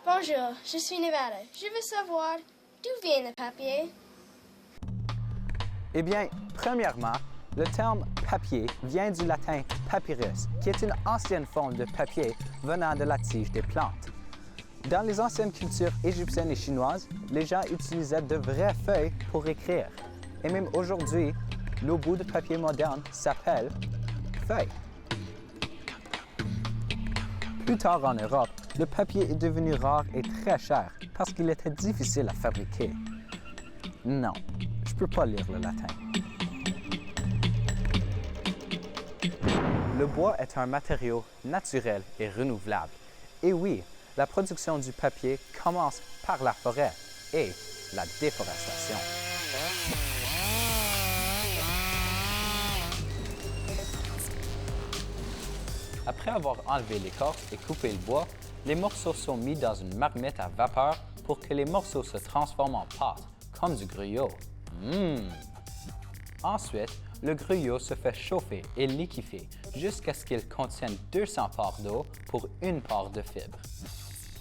Bonjour, je suis Nevada. Je veux savoir d'où vient le papier. Eh bien, premièrement, le terme papier vient du latin papyrus, qui est une ancienne forme de papier venant de la tige des plantes. Dans les anciennes cultures égyptiennes et chinoises, les gens utilisaient de vraies feuilles pour écrire. Et même aujourd'hui, le bout de papier moderne s'appelle feuille. Plus tard en Europe, le papier est devenu rare et très cher parce qu'il était difficile à fabriquer. Non, je ne peux pas lire le latin. Le bois est un matériau naturel et renouvelable. Et oui, la production du papier commence par la forêt et la déforestation. Après avoir enlevé l'écorce et coupé le bois, les morceaux sont mis dans une marmite à vapeur pour que les morceaux se transforment en pâte, comme du gruyot. Ensuite, le gruyot se fait chauffer et liquéfier jusqu'à ce qu'il contienne 200 parts d'eau pour une part de fibre.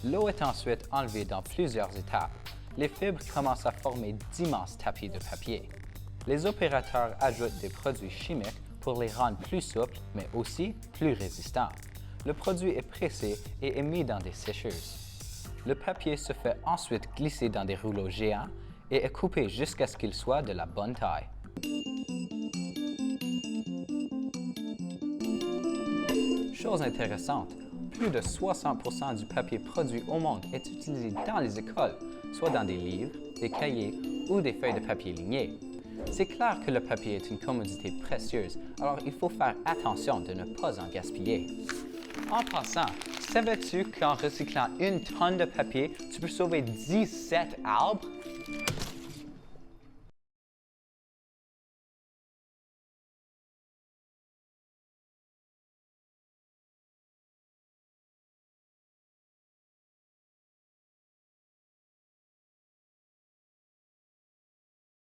L'eau est ensuite enlevée dans plusieurs étapes. Les fibres commencent à former d'immenses tapis de papier. Les opérateurs ajoutent des produits chimiques pour les rendre plus souples, mais aussi plus résistants. Le produit est pressé et est mis dans des sécheuses. Le papier se fait ensuite glisser dans des rouleaux géants et est coupé jusqu'à ce qu'il soit de la bonne taille. Chose intéressante, plus de 60% du papier produit au monde est utilisé dans les écoles, soit dans des livres, des cahiers ou des feuilles de papier lignées. C'est clair que le papier est une commodité précieuse, alors il faut faire attention de ne pas en gaspiller. En passant, savais-tu qu'en recyclant 1 tonne de papier, tu peux sauver 17 arbres?